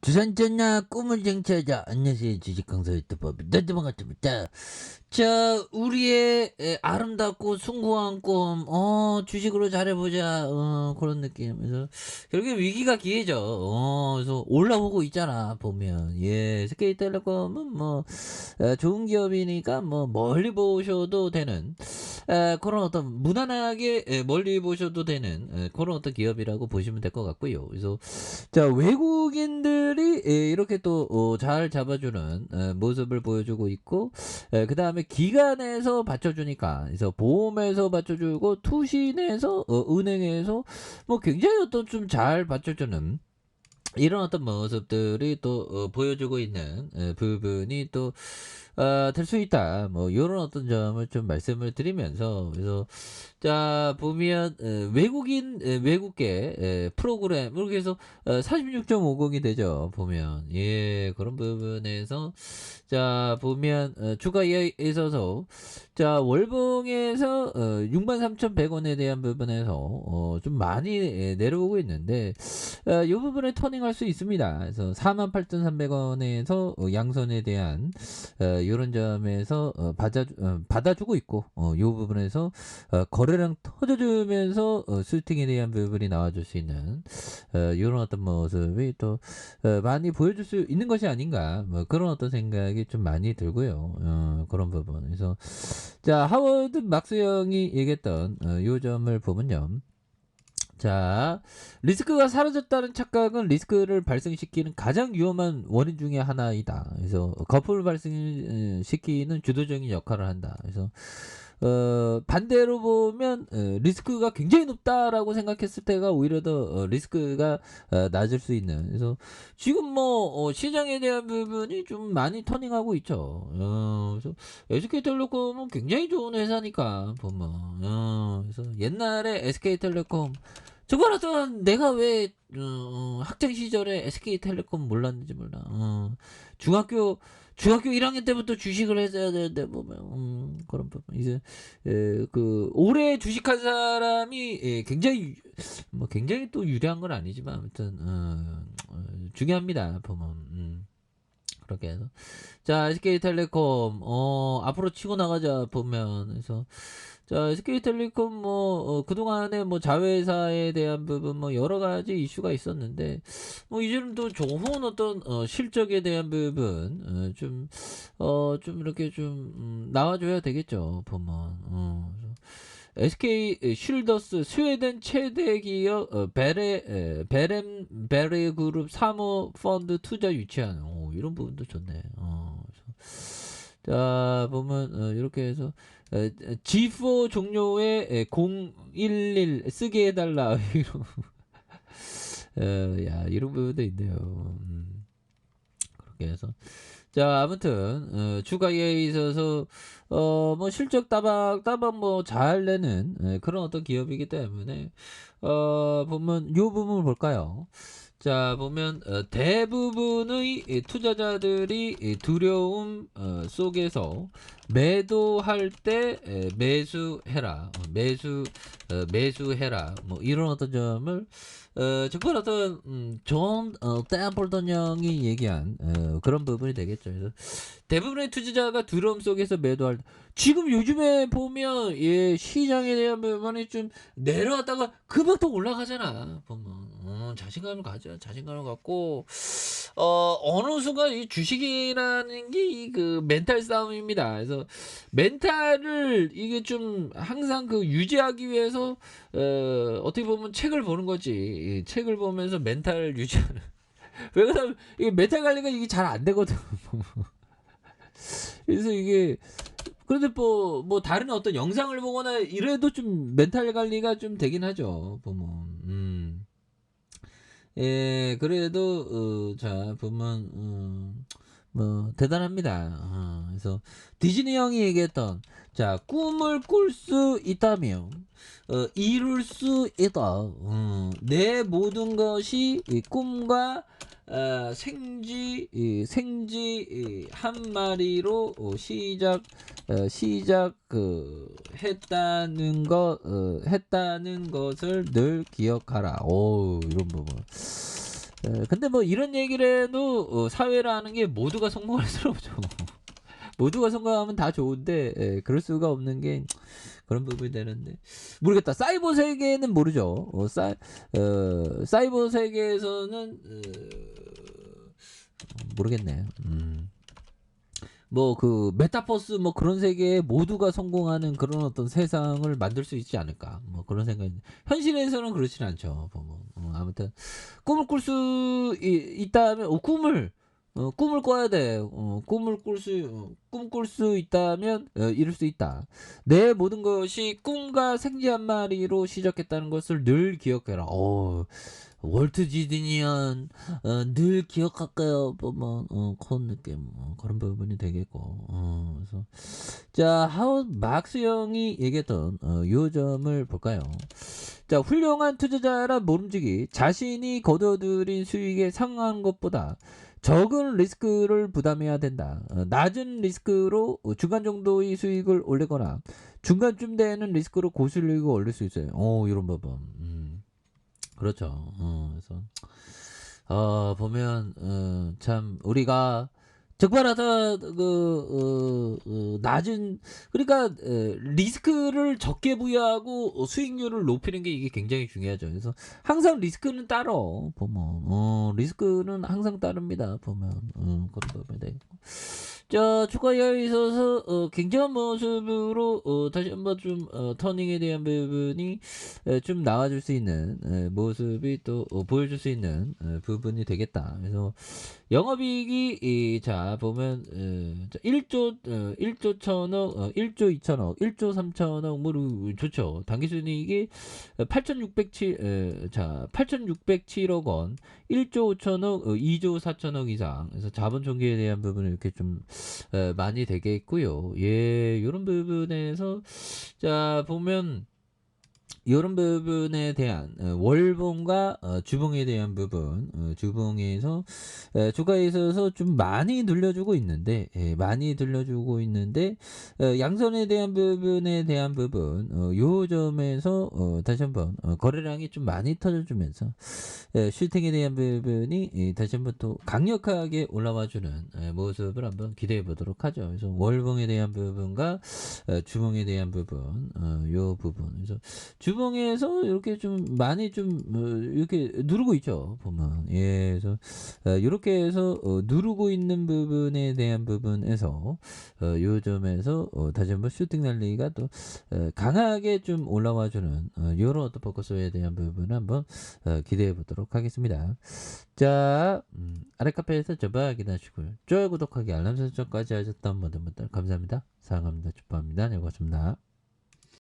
주산전나 꿈을 쟁취하자. 안녕하세요. 주식강사 유튜버입니다. 반갑습니다. 자, 우리의 아름답고 숭고한 꿈, 주식으로 잘해보자. 그런 느낌. 그래서, 결국에 위기가 기회죠. 그래서 올라오고 있잖아, 보면. 예, SK텔레콤은 뭐, 좋은 기업이니까 뭐, 멀리 보셔도 되는, 그런 어떤, 무난하게 멀리 보셔도 되는, 그런 어떤 기업이라고 보시면 될 것 같고요. 그래서, 자, 외국인들이 이렇게 또 잘 잡아주는 모습을 보여주고 있고, 그 다음에 기관에서 받쳐주니까, 그래서 보험에서 받쳐주고 투신에서 은행에서 뭐 굉장히 어떤 좀 잘 받쳐주는 이런 어떤 모습들이 또 보여주고 있는 부분이 또 될 수 있다. 뭐 이런 어떤 점을 좀 말씀을 드리면서, 그래서 자 보면 외국인 외국계 프로그램 이렇게 해서 46.50이 되죠. 보면 예, 그런 부분에서 자 보면 주가에 있어서 자 월봉에서 63,100원에 대한 부분에서 좀 많이 내려오고 있는데, 이 부분에 터닝할 수 있습니다. 그래서 48,300원에서 양손에 대한 이런 점에서 받아주고 있고, 이 부분에서 거래량 터져주면서 수팅에 대한 부분이 나와줄 수 있는 이런 어떤 모습이 또 많이 보여줄 수 있는 것이 아닌가, 뭐 그런 어떤 생각이 좀 많이 들고요. 그런 부분. 그래서 자 하워드 막스 형이 얘기했던 요 점을 보면요. 자, 리스크가 사라졌다는 착각은 리스크를 발생시키는 가장 위험한 원인 중에 하나이다. 그래서 거품을 발생시키는 주도적인 역할을 한다. 그래서 반대로 보면 리스크가 굉장히 높다라고 생각했을 때가 오히려 더 리스크가 낮을 수 있는. 그래서 지금 뭐 시장에 대한 부분이 좀 많이 터닝하고 있죠. 그래서 SK텔레콤은 굉장히 좋은 회사니까 보면. 그래서 옛날에 SK텔레콤 저거라도 내가 왜 학창 시절에 SK텔레콤 몰랐는지 몰라. 중학교 1학년 때부터 주식을 했어야 되는데 보면 그런 부분. 이제 그 오래 주식한 사람이 굉장히 뭐 굉장히 또 유리한 건 아니지만 아무튼 중요합니다. 보면 그렇게 해서 자 SK텔레콤 앞으로 치고 나가자 보면. 그래서 자 SK텔레콤 뭐 그동안에 뭐 자회사에 대한 부분 뭐 여러 가지 이슈가 있었는데, 뭐 이제는 또 좋은 어떤 실적에 대한 부분 좀 이렇게 좀 나와줘야 되겠죠 보면. SK 쉴더스 스웨덴 최대 기업 베렌베레 그룹 사모 펀드 투자 유치하는 이런 부분도 좋네. 자 보면 이렇게 해서 G4 종료에 011 쓰게 해달라 이런 야 이런 부분도 있네요. 그렇게 해서 자 아무튼 주가에 있어서 뭐 실적 따박따박 뭐 잘 내는 그런 어떤 기업이기 때문에 보면 요 부분을 볼까요? 자 보면 대부분의 투자자들이 두려움 속에서 매도할 때 매수해라, 매수해라, 뭐 이런 어떤 점을 정말 어떤 존 템플턴 형이 얘기한 그런 부분이 되겠죠. 그래서 대부분의 투자자가 두려움 속에서 매도할 때, 지금 요즘에 보면 예 시장에 대한 부분이 좀 내려왔다가 금방 또 올라가잖아 보면. 자신감을 가져. 자신감을 갖고 어느 순간 이 주식이라는 게 그 멘탈 싸움입니다. 그래서 멘탈을 이게 좀 항상 그 유지하기 위해서 어떻게 보면 책을 보는 거지. 이 책을 보면서 멘탈 유지하는. 왜 그러면 이게 멘탈 관리가 이게 잘 안 되거든. 그래서 이게 그런데 뭐 다른 어떤 영상을 보거나 이래도 좀 멘탈 관리가 좀 되긴 하죠 보면. 예, 그래도 자 보면 뭐 대단합니다. 그래서 디즈니 형이 얘기했던 자 꿈을 꿀 수 있다면 이룰 수 있다. 내 모든 것이 이 꿈과 생쥐 한 마리로 시작 했다는 것을 늘 기억하라. 오 이런 부분. 근데 뭐 이런 얘기를 해도 사회라는 게 모두가 성공할 수는 없죠. 모두가 성공하면 다 좋은데 그럴 수가 없는 게 그런 부분이 되는데 모르겠다. 사이버 세계는 모르죠. 사이버 세계에서는 모르겠네. 뭐 그 메타버스 뭐 그런 세계에 모두가 성공하는 그런 어떤 세상을 만들 수 있지 않을까 뭐 그런 생각이 현실에서는 그렇진 않죠 보면. 아무튼 꿈을 꿀 수 있다면 꿈을 꿔야 돼. 꿈 꿀 수 있다면 이룰 수 있다. 내 모든 것이 꿈과 생쥐 한 마리로 시작했다는 것을 늘 기억해라. 월트 디즈니언 늘 기억할까요? 뭐 그런 느낌 그런 부분이 되겠고 그래서 자 하원 막스 형이 얘기했던 요 점을 볼까요? 자 훌륭한 투자자란 모름지기 자신이 거둬들인 수익에 상응한 것보다 적은 리스크를 부담해야 된다. 낮은 리스크로 중간 정도의 수익을 올리거나 중간쯤 되는 리스크로 고수익을 올릴 수 있어요. 이런 부분. 그렇죠. 그래서 보면 참 우리가 적발하다 낮은 그러니까 리스크를 적게 부여하고 수익률을 높이는 게 이게 굉장히 중요하죠. 그래서 항상 리스크는 따로 보면 리스크는 항상 따릅니다. 보면 그런 부분이 되고. 자 주가에 있어서 굉장한 모습으로 다시 한번 좀 터닝에 대한 부분이 좀 나와줄 수 있는 모습이 또 보여줄 수 있는 부분이 되겠다. 그래서 영업이익이 자 보면 1조 1000억 1조 2000억 1조 3000억 뭐 좋죠. 당기순이익이 8607억 원 1조 5천억 2조 4천억 이상. 그래서 자본 총계에 대한 부분은 이렇게 좀 많이 되겠고요. 예, 요런 부분에서 자 보면 이런 부분에 대한 월봉과 주봉에 대한 부분 주봉에서 주가에 있어서 좀 많이 늘려주고 있는데 양선에 대한 부분 요 점에서 다시 한번 거래량이 좀 많이 터져주면서 슈팅에 대한 부분이 다시 한번 또 강력하게 올라와주는 모습을 한번 기대해 보도록 하죠. 그래서 월봉에 대한 부분과 주봉에 대한 부분 요 부분 그래서 주봉에서 이렇게 좀 많이 좀 이렇게 누르고 있죠 보면. 예, 그래서 이렇게 해서 누르고 있는 부분에 대한 부분에서 요 점에서 다시 한번 슈팅 날리기가 또 강하게 좀 올라와주는 요런 어떤 포커스에 대한 부분 한번 기대해 보도록 하겠습니다. 자 아래 카페에서 저ba 확인하시고요. 좋아요 구독하기 알람 설정까지 하셨던 모든 분들 감사합니다. 사랑합니다. 축복합니다. 네, 고맙습니다.